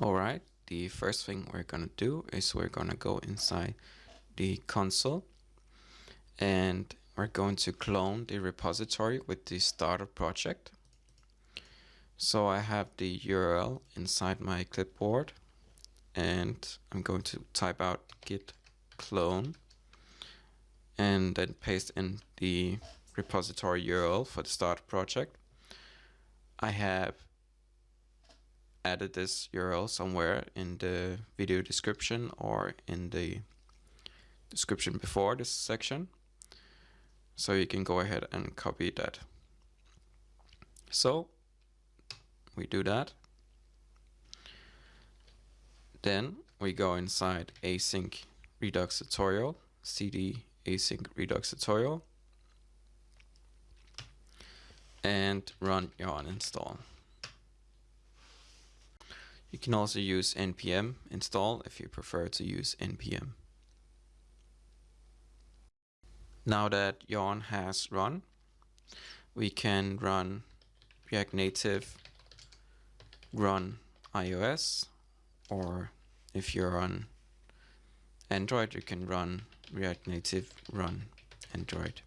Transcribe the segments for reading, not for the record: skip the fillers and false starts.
Alright, the first thing we're gonna do is we're gonna go inside the console and we're going to clone the repository with the starter project. So I have the URL inside my clipboard and I'm going to type out git clone and then paste in the repository URL for the starter project. I have added this URL somewhere in the video description or in the description before this section, so you can go ahead and copy that. So we do that. Then we go inside Async Redux tutorial, cd Async Redux tutorial, and run yarn install. You can also use npm install if you prefer to use npm. Now that yarn has run, we can run React Native run iOS, or if you're on Android, you can run React Native run Android.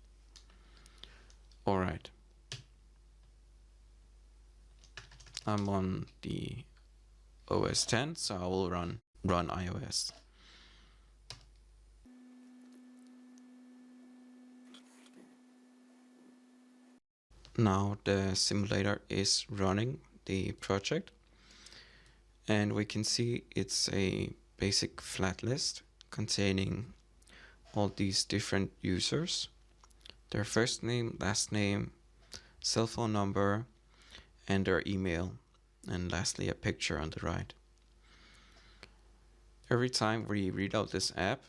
Alright. I'm on the OS 10, so I will run iOS. Now the simulator is running the project, and we can see it's a basic flat list containing all these different users, their first name, last name, cell phone number, and their email, and lastly a picture on the right. Every time we read out this app,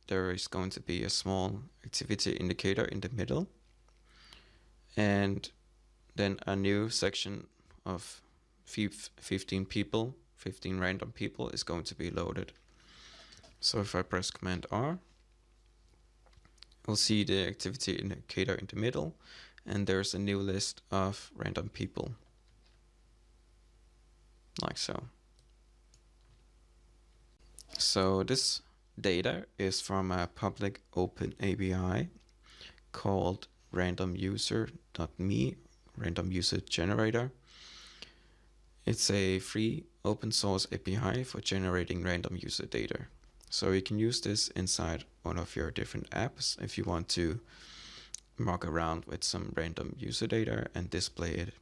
there is going to be a small activity indicator in the middle, and then a new section of 15 people, 15 random people is going to be loaded. So if I press Command R, we'll see the activity indicator in the middle, and there's a new list of random people, like so. So this data is from a public open API called randomuser.me, random user generator. It's a free open source API for generating random user data. So you can use this inside one of your different apps if you want to muck around with some random user data and display it.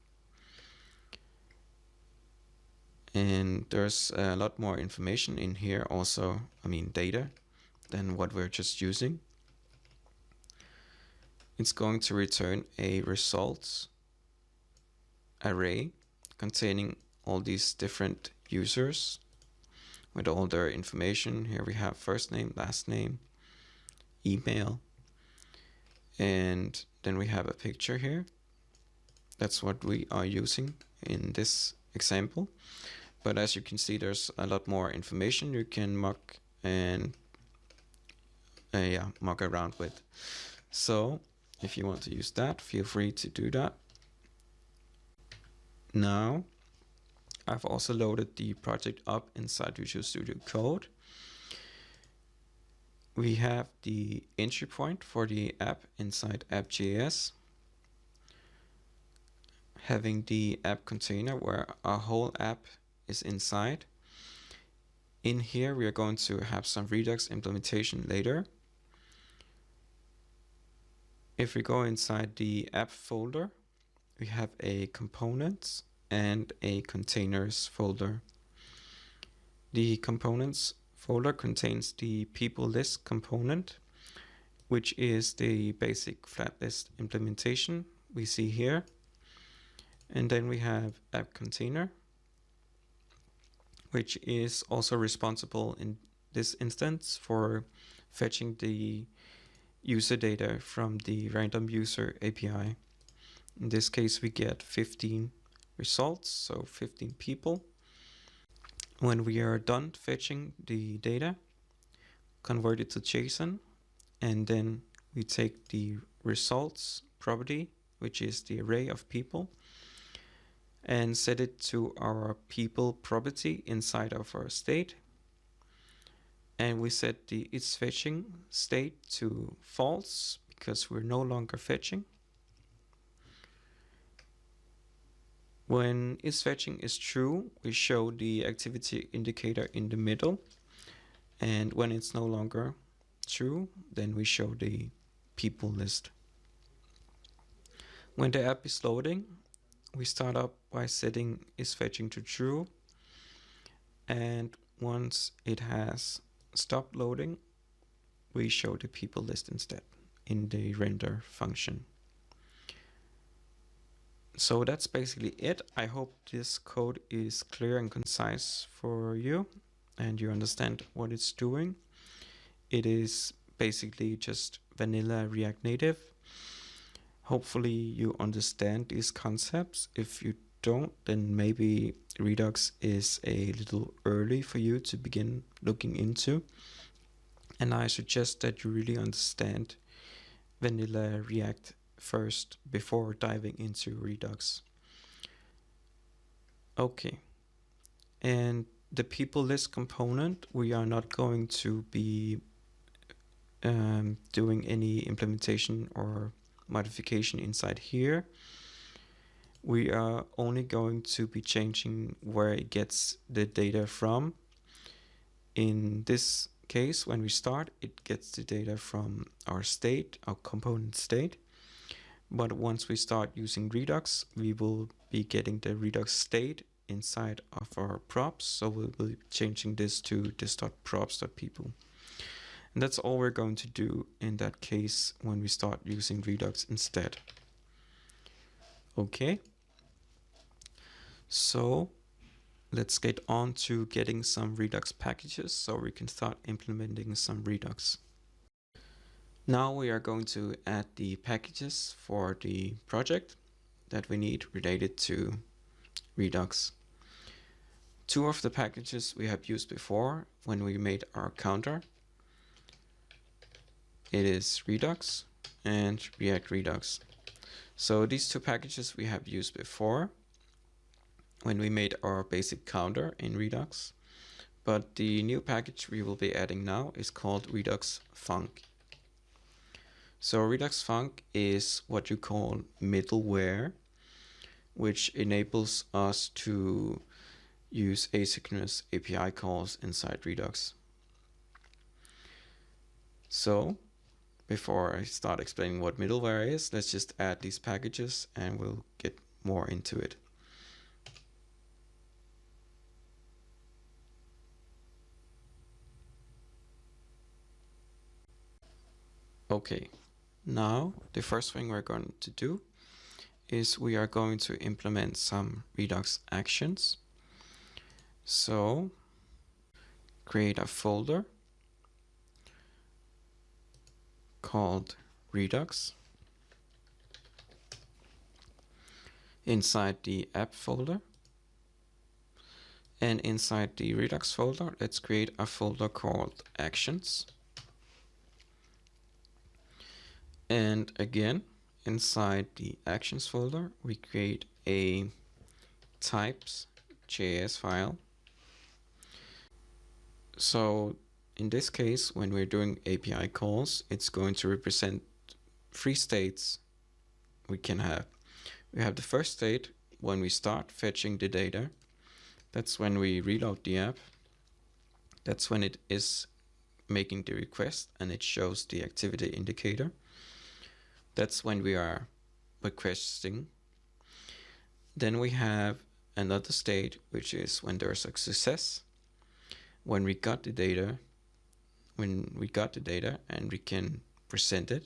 And there's a lot more information in here also, data, than what we're just using. It's going to return a results array containing all these different users with all their information. Here we have first name, last name, email, and then we have a picture here. That's what we are using in this example. But as you can see, there's a lot more information you can muck around with. So if you want to use that, feel free to do that. Now, I've also loaded the project up inside Visual Studio Code. We have the entry point for the app inside app.js, having the app container where our whole app is inside. In here, we are going to have some Redux implementation later. If we go inside the app folder, we have a components and a containers folder. The components folder contains the people list component, which is the basic flat list implementation we see here. And then we have app container, which is also responsible in this instance for fetching the user data from the random user API. In this case, we get 15 results, so 15 people. When we are done fetching the data, convert it to JSON, and then we take the results property, which is the array of people, and set it to our people property inside of our state. And we set the it's fetching state to false because we're no longer fetching. When it's fetching is true, we show the activity indicator in the middle. And when it's no longer true, then we show the people list. When the app is loading, we start up by setting is fetching to true. And once it has stopped loading, we show the people list instead in the render function. So that's basically it. I hope this code is clear and concise for you and you understand what it's doing. It is basically just vanilla React Native. Hopefully you understand these concepts. If you don't, then maybe Redux is a little early for you to begin looking into. And I suggest that you really understand vanilla React first before diving into Redux. Okay. And the people list component, we are not going to be doing any implementation or modification inside here. We are only going to be changing where it gets the data from. In this case, when we start, it gets the data from our state, our component state. But once we start using Redux, we will be getting the Redux state inside of our props. So we'll be changing this to this.props.people. And that's all we're going to do in that case when we start using Redux instead. Okay. So let's get on to getting some Redux packages so we can start implementing some Redux. Now we are going to add the packages for the project that we need related to Redux. Two of the packages we have used before when we made our counter. It is Redux and React Redux. So these two packages we have used before when we made our basic counter in Redux. But the new package we will be adding now is called Redux Thunk. So Redux Thunk is what you call middleware, which enables us to use asynchronous API calls inside Redux. So before I start explaining what middleware is, let's just add these packages and we'll get more into it. Okay, now the first thing we're going to do is we are going to implement some Redox Actions. So create a folder called Redux. Inside the app folder and inside the Redux folder, let's create a folder called Actions. And again, inside the Actions folder, we create a types.js file. So in this case, when we're doing API calls, it's going to represent three states we can have. We have the first state when we start fetching the data. That's when we reload the app. That's when it is making the request and it shows the activity indicator. That's when we are requesting. Then we have another state, which is when there's a success, when we got the data, and we can present it.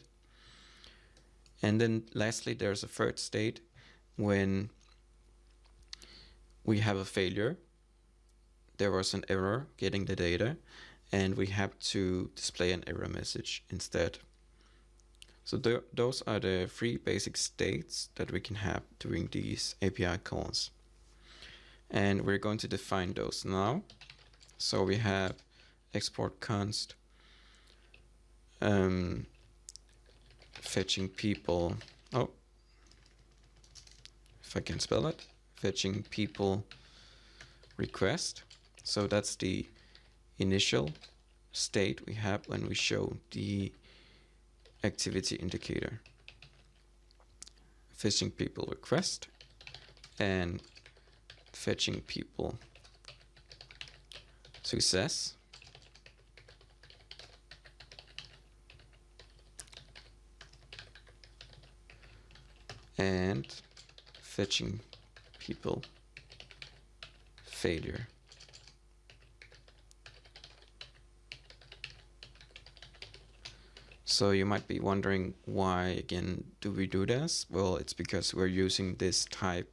And then lastly, there's a third state when we have a failure. There was an error getting the data and we have to display an error message instead. So those are the three basic states that we can have during these API calls. And we're going to define those now. So we have export const fetching people. Oh, if I can spell it. fetching people request. So that's the initial state we have when we show the activity indicator. Fetching people request and fetching people success. And fetching people failure. So you might be wondering, why again do we do this? Well, it's because we're using this type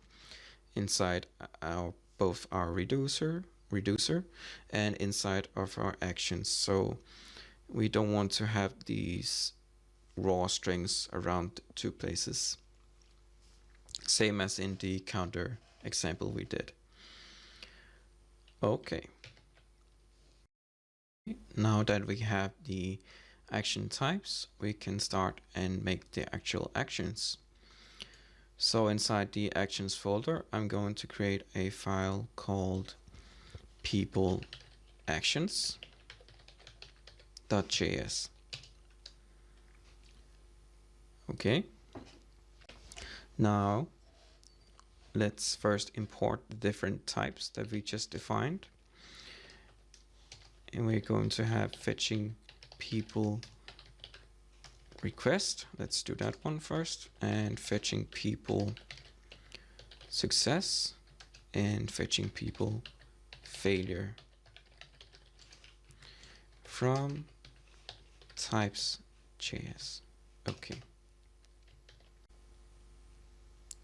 inside both our reducer and inside of our actions. So we don't want to have these raw strings around two places. Same as in the counter example we did. Okay. Now that we have the action types, we can start and make the actual actions. So inside the actions folder, I'm going to create a file called people actions.js. Okay. Now let's first import the different types that we just defined. And we're going to have fetching people request. Let's do that one first. And fetching people success and fetching people failure from types.js. Okay.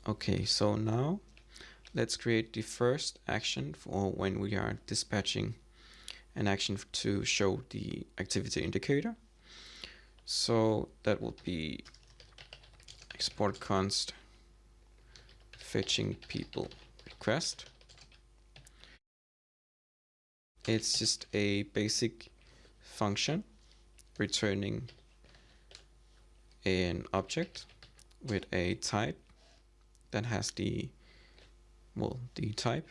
Okay, so now let's create the first action for when we are dispatching an action to show the activity indicator. So that will be export const fetching people request. It's just a basic function returning an object with a type that has the type,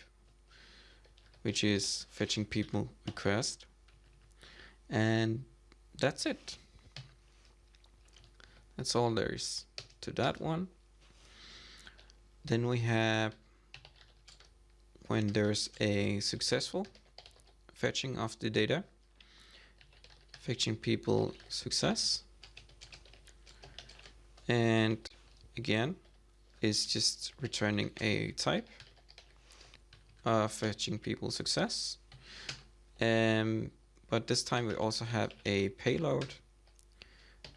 which is fetching people request, and that's it. That's all there is to that one. Then we have when there's a successful fetching of the data, fetching people success, and again is just returning a type, fetching people success. But this time we also have a payload,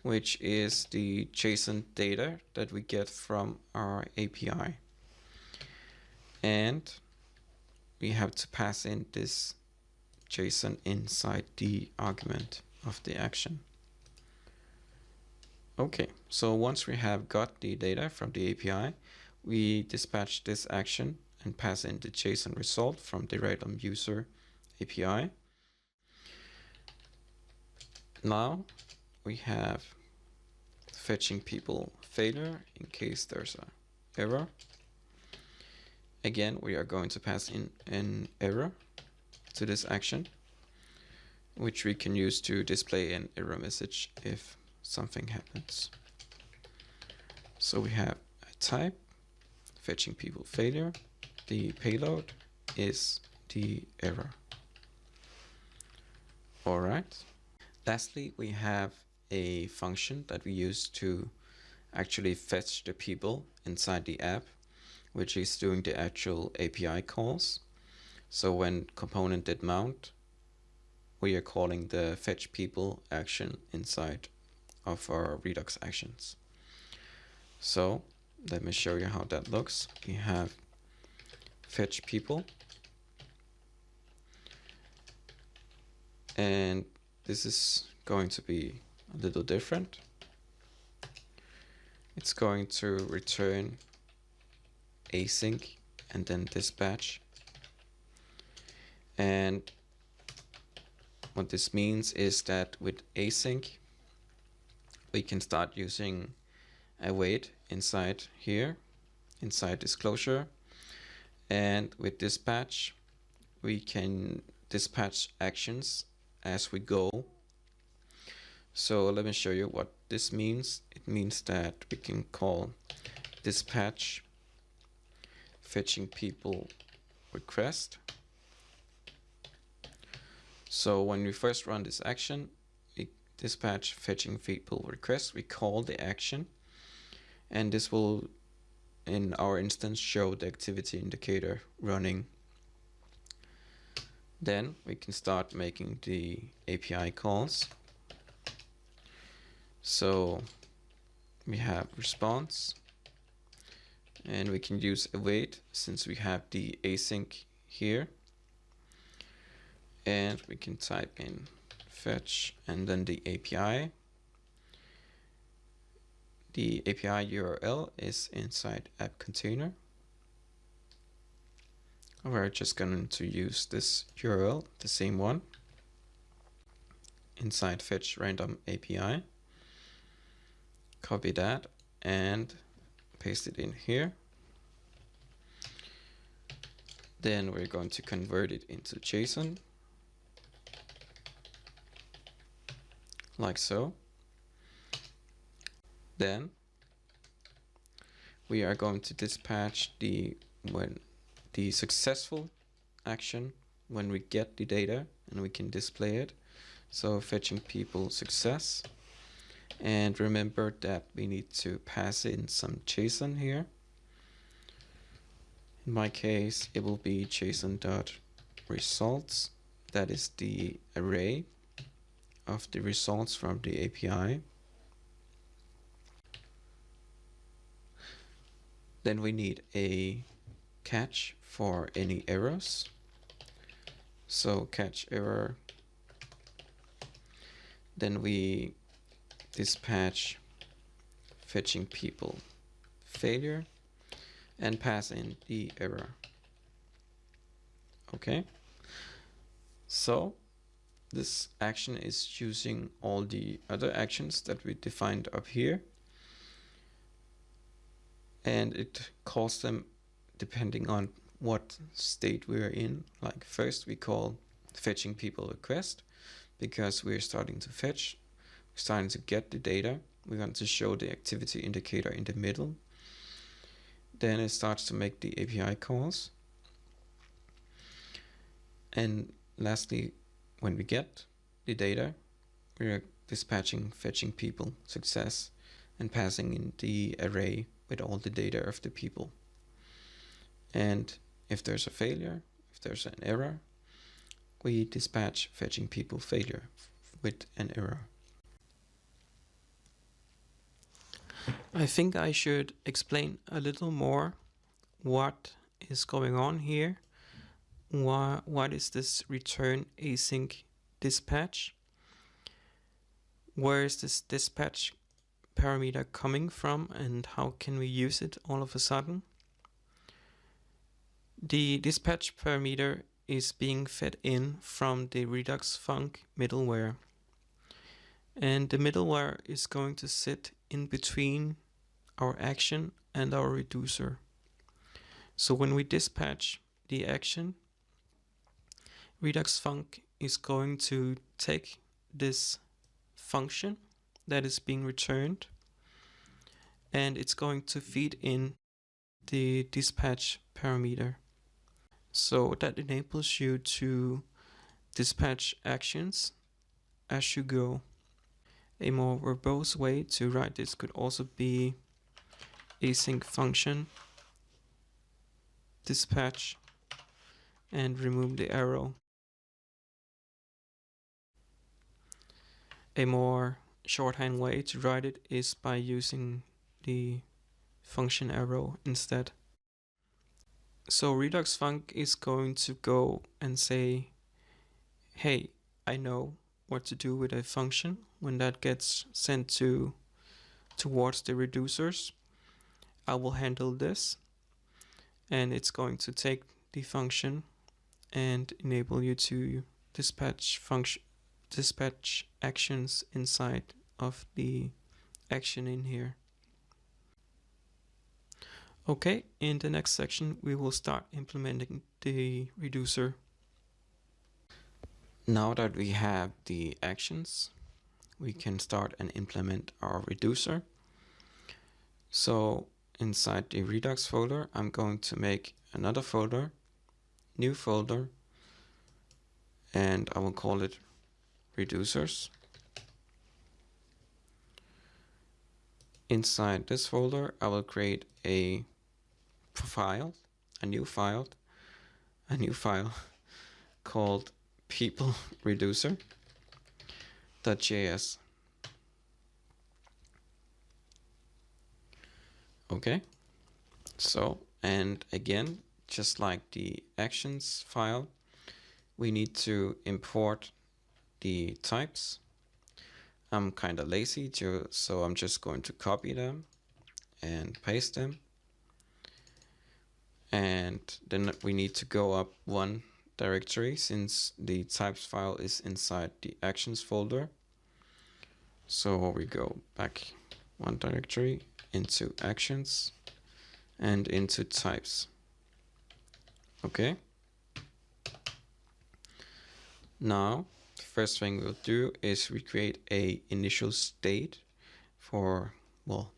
which is the JSON data that we get from our API. And we have to pass in this JSON inside the argument of the action. Okay, so once we have got the data from the API, we dispatch this action and pass in the JSON result from the random user API. Now we have fetching people failure in case there's an error. Again, we are going to pass in an error to this action, which we can use to display an error message if something happens. So we have a type, fetching people failure. The payload is the error. All right. Lastly, we have a function that we use to actually fetch the people inside the app, which is doing the actual API calls. So when component did mount, we are calling the fetch people action inside of our Redox Actions. So let me show you how that looks. We have fetch people, and this is going to be a little different. It's going to return async and then dispatch. And what this means is that with async, we can start using await inside here, inside disclosure. And with dispatch, we can dispatch actions as we go. So let me show you what this means. It means that we can call dispatch fetching people request. So when we first run this action, we dispatch fetching people request, we call the action, and this will in our instance show the activity indicator running. Then we can start making the API calls. So we have response, and we can use await since we have the async here. And we can type in fetch and then the API. The API URL is inside app container. We're just going to use this URL, the same one, inside fetch random API. Copy that and paste it in here. Then we're going to convert it into JSON, like so. Then we are going to dispatch the successful action when we get the data, and we can display it. So fetching people success. And remember that we need to pass in some JSON here. In my case, it will be JSON.results. That is the array of the results from the API. Then we need a catch for any errors. So catch error. Then we dispatch fetching people failure and pass in the error. Okay. So this action is using all the other actions that we defined up here, and it calls them depending on what state we're in. Like first we call fetching people request because we're starting to fetch, we're starting to get the data. We want to show the activity indicator in the middle. Then it starts to make the API calls. And lastly, when we get the data, we're dispatching fetching people success and passing in the array with all the data of the people. And if there's a failure, if there's an error, we dispatch fetching people failure with an error. I think I should explain a little more what is going on here. What is this return async dispatch? Where is this dispatch parameter coming from, and how can we use it all of a sudden? The dispatch parameter is being fed in from the Redux Thunk middleware. And the middleware is going to sit in between our action and our reducer. So when we dispatch the action, Redux Thunk is going to take this function that is being returned, and it's going to feed in the dispatch parameter. So that enables you to dispatch actions as you go. A more verbose way to write this could also be async function dispatch and remove the arrow. A more shorthand way to write it is by using the function arrow instead. So Redux Thunk is going to go and say, hey, I know what to do with a function when that gets sent towards the reducers. I will handle this, and it's going to take the function and enable you to dispatch actions inside of the action in here. Okay, in the next section, we will start implementing the reducer. Now that we have the actions, we can start and implement our reducer. So inside the Redux folder, I'm going to make another folder, new folder, and I will call it reducers. Inside this folder, I will create a file, a new file called people reducer.js. Okay, so, and again, just like the actions file, we need to import the types. I'm kind of lazy, so I'm just going to copy them and paste them. And then we need to go up one directory since the types file is inside the actions folder. So we go back one directory into actions and into types. Okay. Now, the first thing we'll do is we create a initial state for, well,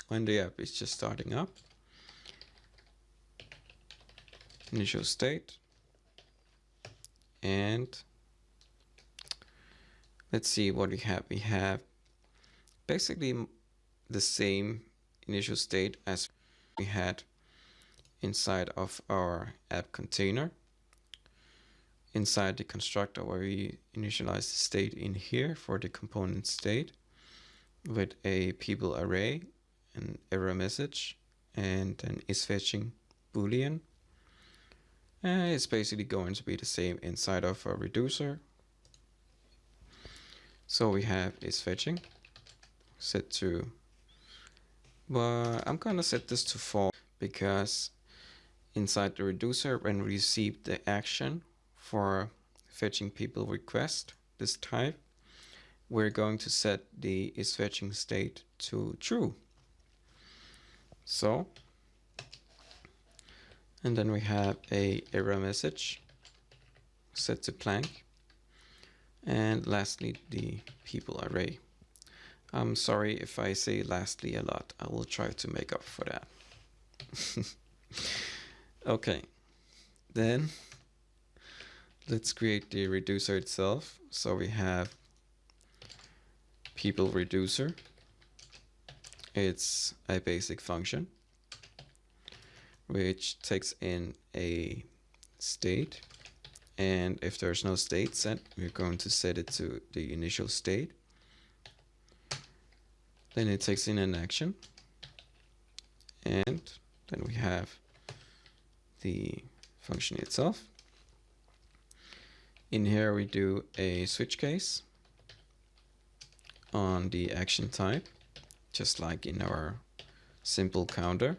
when the app is just starting up. Initial state. And let's see what we have. We have basically the same initial state as we had inside of our app container. Inside the constructor where we initialize the state in here for the component state with a people array, an error message, and an isFetching boolean. And it's basically going to be the same inside of our reducer. So we have isFetching set to, well, I'm gonna set this to false because inside the reducer, when we receive the action for fetching people request this type, we're going to set the isFetching state to true. So, and then we have a error message set to blank. And lastly, the people array. I'm sorry if I say lastly a lot. I will try to make up for that. Okay, then let's create the reducer itself. So we have people reducer. It's a basic function which takes in a state, and if there's no state set, we're going to set it to the initial state. Then it takes in an action, and then we have the function itself. In here we do a switch case on the action type, just like in our simple counter.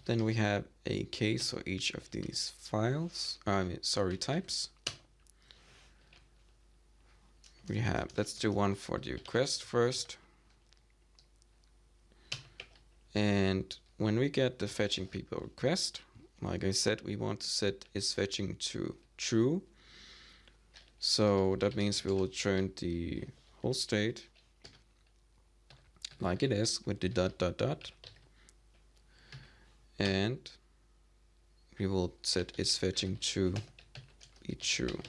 Then we have a case for each of these types. We have, let's do one for the request first. And when we get the fetching people request, like I said, we want to set isFetching to true. So that means we will turn the whole state like it is with the ... And we will set isFetching to be true.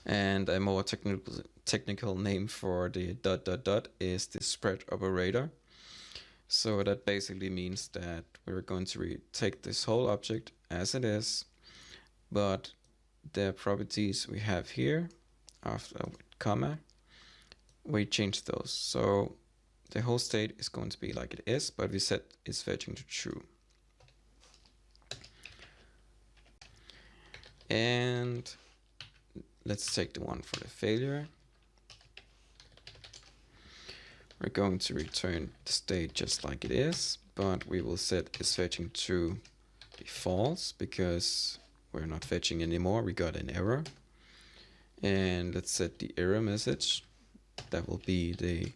And a more technical name for the ... is the spread operator. So that basically means that we're going to take this whole object as it is, but the properties we have here after comma, we change those. So the whole state is going to be like it is, but we set isFetching to true. And let's take the one for the failure. We're going to return the state just like it is, but we will set isFetching to be false because we're not fetching anymore. We got an error. And let's set the error message. That will be the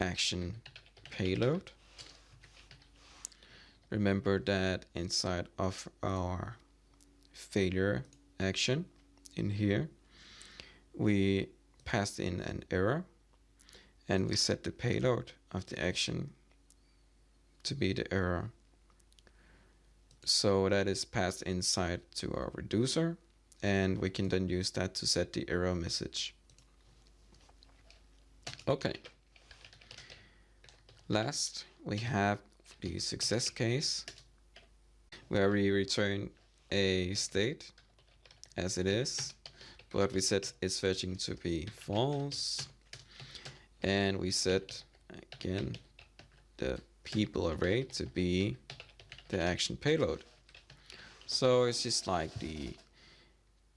action payload. Remember that inside of our failure action in here, we passed in an error and we set the payload of the action to be the error. So that is passed inside to our reducer, and we can then use that to set the error message. Okay. Last, we have the success case, where we return a state as it is, but we set its fetching to be false, and we set again the people array to be the action payload. So it's just like the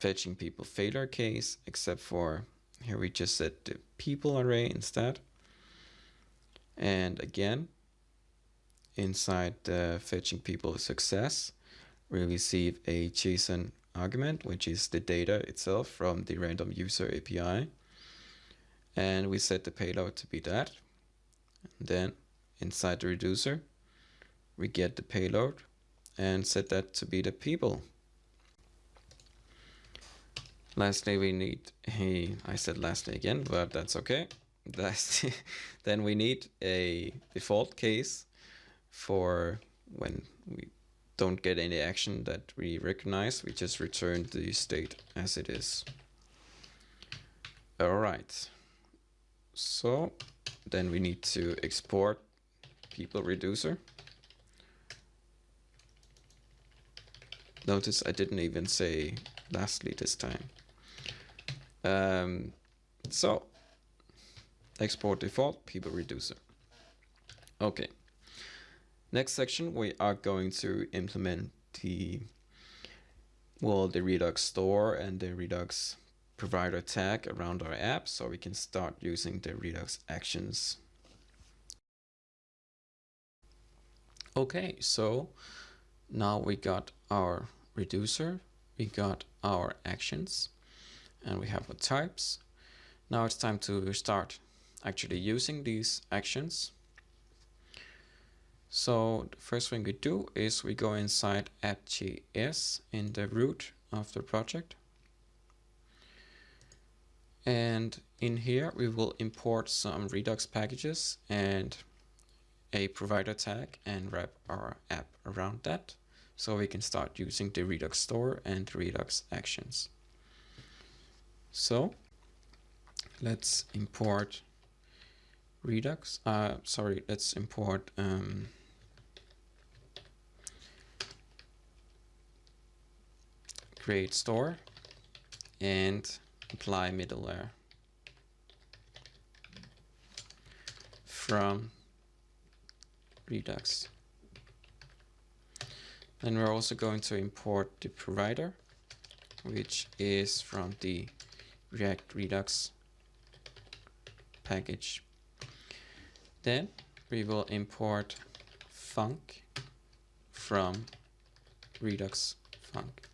fetching people failure case, except for here we just set the people array instead. And again, inside the fetching people success, we receive a JSON argument, which is the data itself from the random user API. And we set the payload to be that. And then inside the reducer, we get the payload and set that to be the people. Lastly, we need I said lastly again, but that's okay. Then we need a default case for when we don't get any action that we recognize. We just return the state as it is. All right. So then we need to export people reducer. Notice I didn't even say lastly this time. So export default people reducer. Okay. Next section, we are going to implement the Redux store and the Redux provider tag around our app, so we can start using the Redox Actions. Okay, so now we got our reducer, we got our actions, and we have our types. Now it's time to start actually using these actions. So the first thing we do is we go inside app.js in the root of the project. And in here we will import some Redux packages and a provider tag and wrap our app around that, so we can start using the Redux store and Redux Actions. So let's import Redux. Let's import create store and apply middleware from Redux. Then we're also going to import the provider, which is from the React Redux package. Then we will import Thunk from Redux Thunk.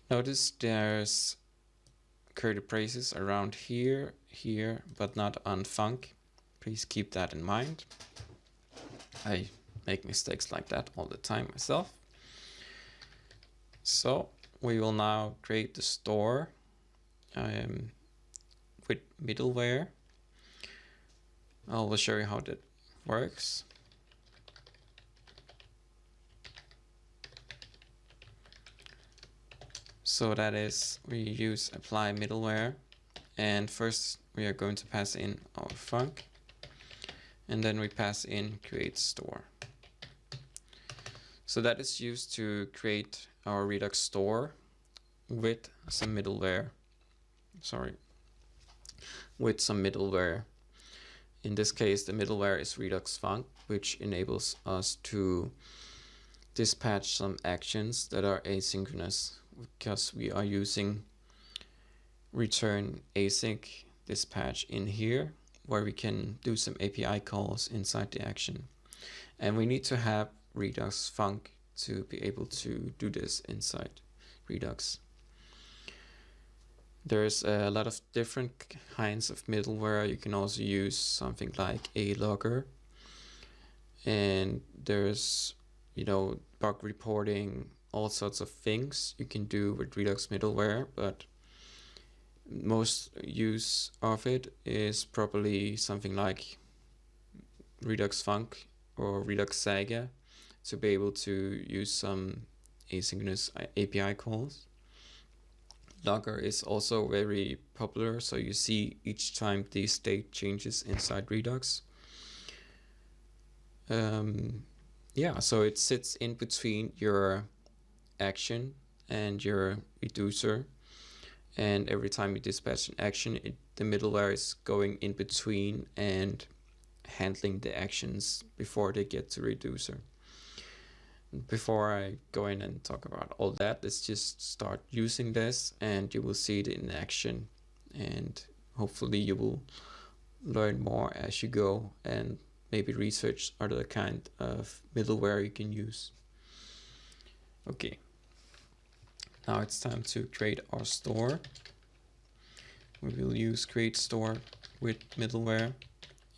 Notice there's curly braces around here, but not on Thunk. Please keep that in mind. I make mistakes like that all the time myself. So we will now create the store with middleware. I will show you how that works. So that is, we use apply middleware, and first we are going to pass in our Thunk, and then we pass in create store. So that is used to create our Redux store with some middleware. With some middleware. In this case, the middleware is Redux Thunk, which enables us to dispatch some actions that are asynchronous, because we are using return async dispatch in here, where we can do some API calls inside the action. And we need to have Redux Thunk to be able to do this inside Redux. There's a lot of different kinds of middleware. You can also use something like a logger, and there's, you know, bug reporting, all sorts of things you can do with Redux middleware, but most use of it is probably something like Redux Thunk or Redux Saga to be able to use some asynchronous API calls. Logger is also very popular, so you see each time the state changes inside Redux. Yeah, so it sits in between your action and your reducer, and every time you dispatch an action, the middleware is going in between and handling the actions before they get to reducer. Before I go in and talk about all that, let's just start using this and you will see it in action, and hopefully you will learn more as you go and maybe research other kind of middleware you can use. Okay, now it's time to create our store. We will use create store with middleware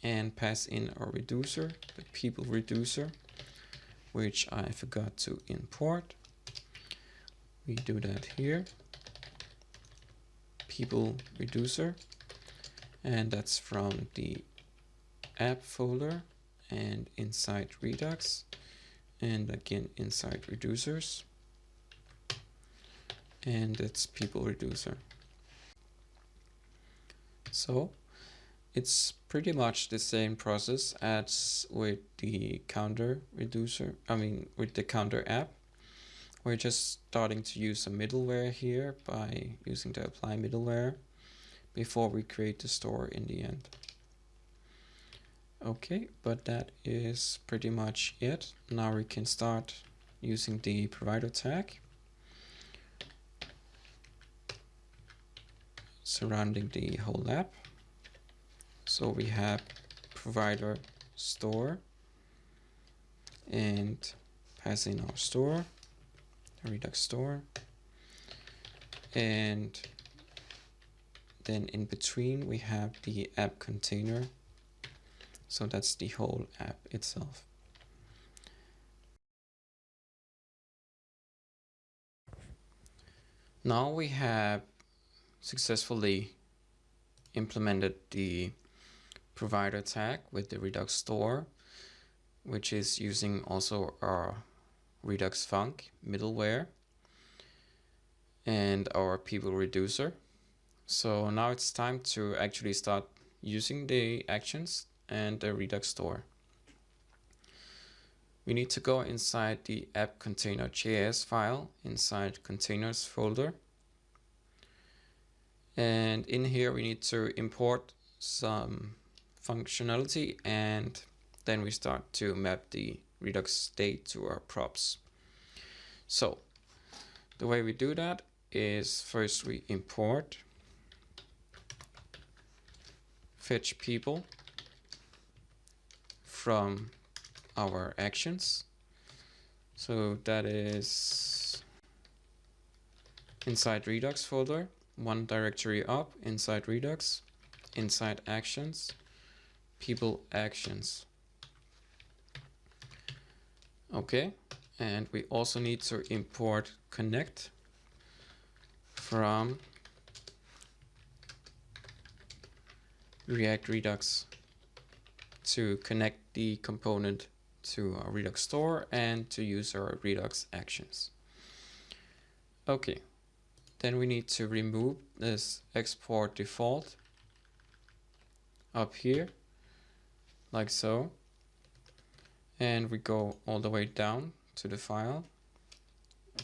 and pass in our reducer, the people reducer, which I forgot to import. We do that here, people reducer, and that's from the app folder and inside Redux, and again inside reducers, and that's people reducer. So it's pretty much the same process as with the counter reducer, with the counter app. We're just starting to use some middleware here by using the apply middleware before we create the store in the end. Okay, but that is pretty much it. Now we can start using the provider tag surrounding the whole app. So we have provider store and pass in our store, the Redux store, and then in between we have the app container. So that's the whole app itself. Now we have successfully implemented the provider tag with the Redux store, which is using also our Redux Thunk middleware and our people reducer. So now it's time to actually start using the actions and the Redux store. We need to go inside the app container.js file inside containers folder. And in here we need to import some functionality, and then we start to map the Redux state to our props. So the way we do that is first we import fetch people from our actions. So that is inside Redux folder, one directory up inside Redux, inside actions, people actions. Okay, and we also need to import connect from React Redux to connect the component to our Redux store and to use our Redux actions. Okay, then we need to remove this export default up here, like so. And we go all the way down to the file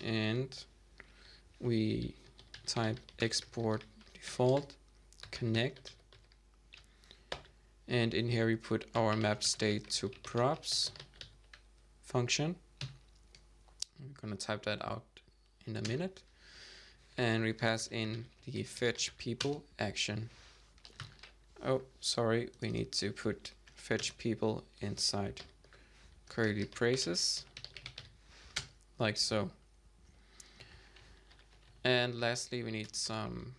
and we type export default connect, and in here we put our map state to props function. I'm gonna type that out in a minute, and we pass in the fetch people action. Oh, sorry, we need to put fetch people inside curly braces, like so. And lastly, we need some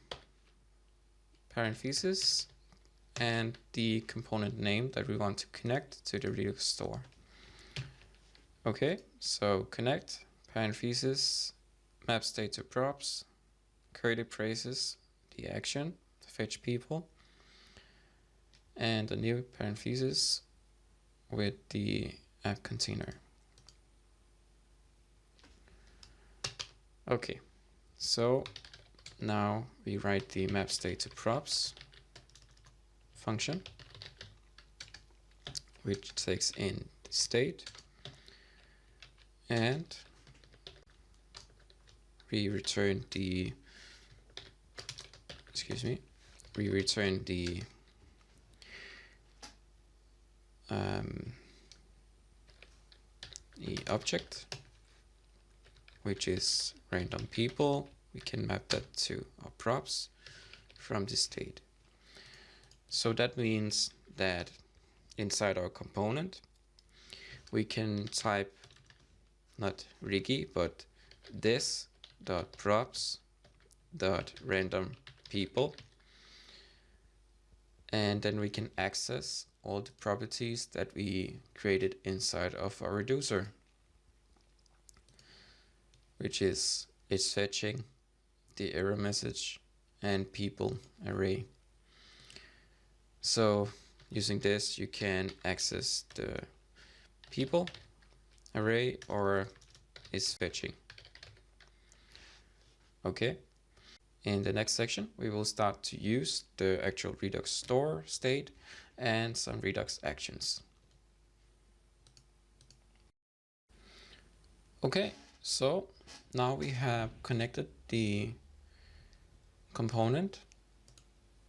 parentheses, and the component name that we want to connect to the Redux store. Okay, so connect, parentheses, map state to props, curly braces, the action, fetch people, and a new parentheses with the app container. Okay, so now we write the map state to props function, which takes in the state, and we return the object, which is random people. We can map that to our props from the state. So that means that inside our component, we can type not Rigi, but this dot props dot random people, and then we can access all the properties that we created inside of our reducer, which is fetching, the error message, and people array. So using this, you can access the people array or is fetching. Okay. In the next section, we will start to use the actual Redux store state and some Redux actions. Okay, so now we have connected the component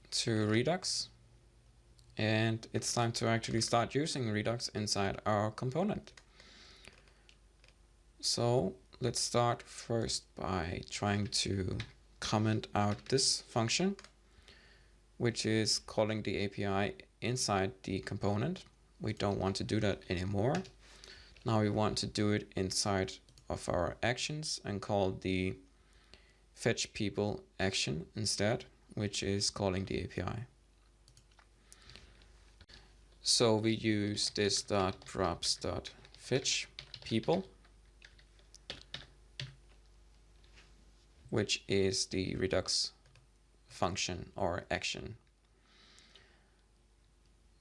to Redux, and it's time to actually start using Redux inside our component. So let's start first by trying to comment out this function, which is calling the API inside the component. We don't want to do that anymore. Now we want to do it inside of our actions and call the fetch people action instead, which is calling the API. So we use this .props.fetch people, which is the Redux function or action.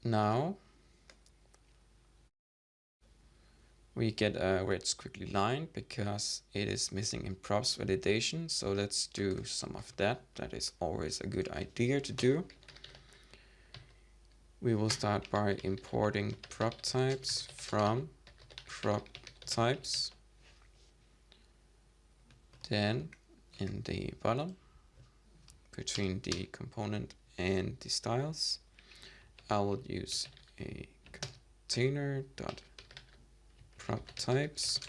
Now we get a red squiggly line because it is missing in props validation. So let's do some of that. That is always a good idea to do. We will start by importing prop types from prop types. Then in the bottom, between the component and the styles, I will use a container.prop types,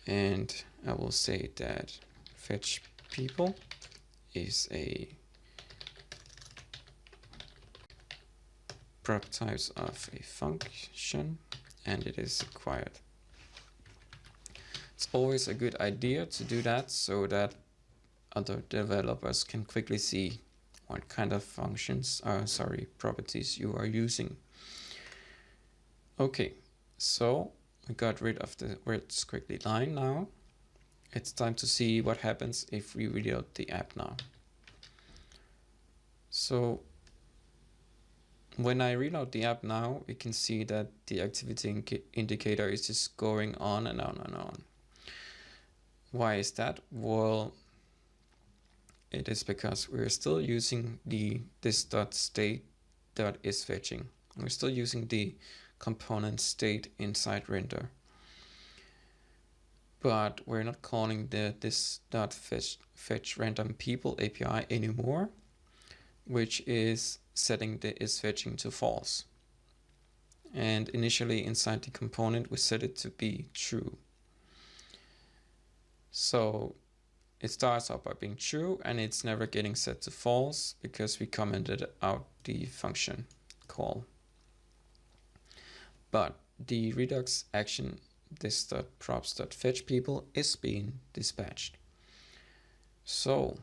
and I will say that fetch people is a prop types of a function, and it is required. It's always a good idea to do that so that other developers can quickly see what kind of properties you are using. Okay, so we got rid of the red squiggly line now. It's time to see what happens if we reload the app now. So when I reload the app now, we can see that the activity indicator is just going on and on and on. Why is that? Well, it is because we're still using this.state.isFetching. We're still using the component state inside render. But we're not calling the this.fetch random people API anymore, which is setting the isFetching to false. And initially inside the component, we set it to be true. So it starts out by being true, and it's never getting set to false because we commented out the function call. But the Redux action, this.props.fetch people, is being dispatched. So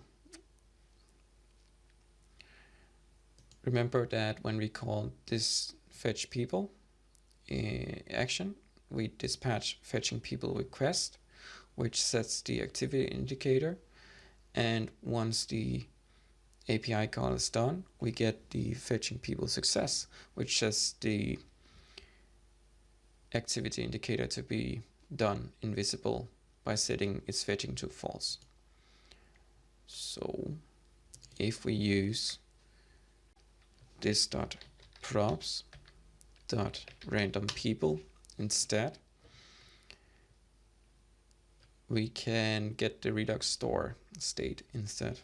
remember that when we call this fetch people action, we dispatch fetching people request, which sets the activity indicator. And once the API call is done, we get the fetching people success, which sets the activity indicator to be done invisible by setting its fetching to false. So if we use this .props.random people instead, we can get the Redux store state instead.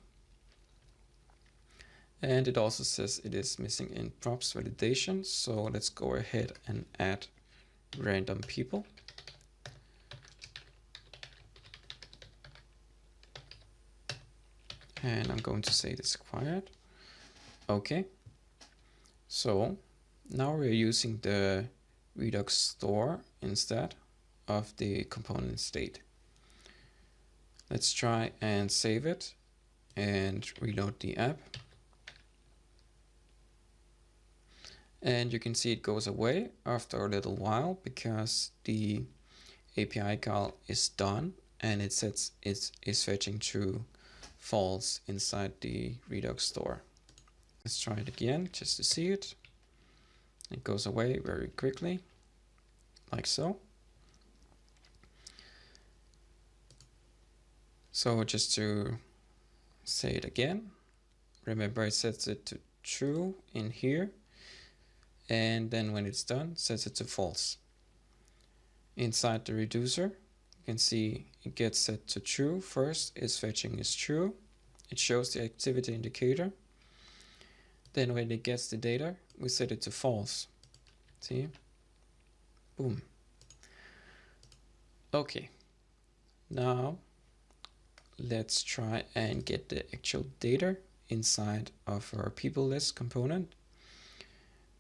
And it also says it is missing in props validation. So let's go ahead and add random people. And I'm going to say this quiet. Okay. So now we're using the Redux store instead of the component state. Let's try and save it and reload the app. And you can see it goes away after a little while because the API call is done and it sets it is fetching true false inside the Redux store. Let's try it again just to see it. It goes away very quickly, like so. So just to say it again, remember it sets it to true in here, and then when it's done, sets it to false. Inside the reducer, you can see it gets set to true. First, its fetching is true. It shows the activity indicator. Then when it gets the data, we set it to false. See? Boom. Okay. Now, let's try and get the actual data inside of our people list component.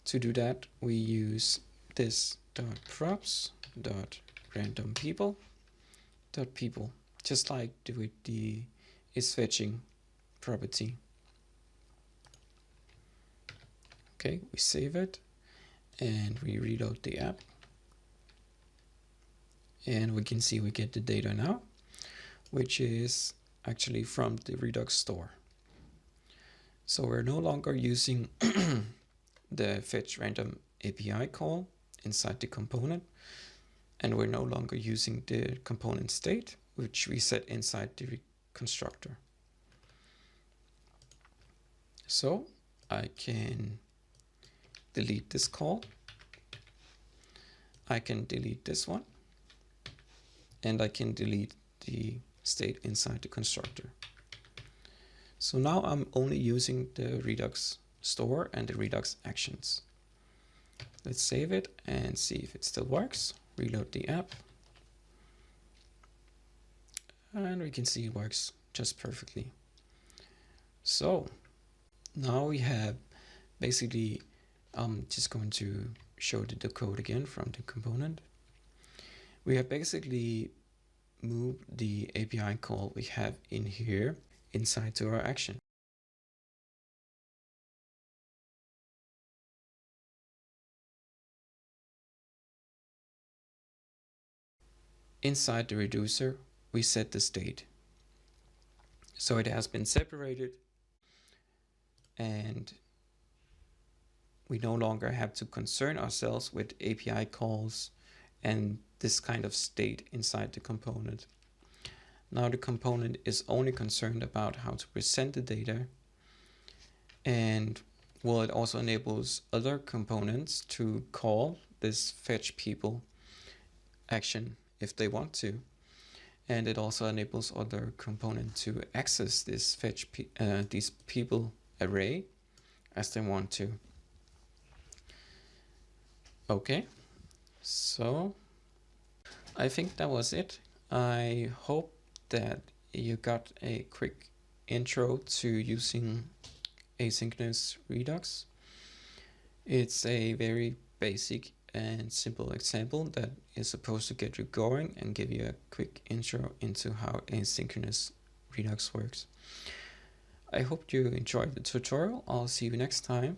To do that, we use this .props.randomPeople.people, just like with the isFetching property. Okay, we save it and we reload the app. And we can see we get the data now, which is actually from the Redux store. So we're no longer using the fetch random API call inside the component, and we're no longer using the component state, which we set inside the constructor. So I can delete this call. I can delete this one, and I can delete the state inside the constructor. So now I'm only using the Redux store and the Redux actions. Let's save it and see if it still works. Reload the app. And we can see it works just perfectly. So now we have basically, I'm just going to show the code again from the component. We have basically moved the API call we have in here inside to our action. Inside the reducer, we set the state. So it has been separated and we no longer have to concern ourselves with API calls and this kind of state inside the component. Now the component is only concerned about how to present the data, and well, it also enables other components to call this fetch people action if they want to. And it also enables other components to access this these people array as they want to. Okay, so I think that was it. I hope that you got a quick intro to using asynchronous Redux. It's a very basic and simple example that is supposed to get you going and give you a quick intro into how asynchronous Redux works. I hope you enjoyed the tutorial. I'll see you next time.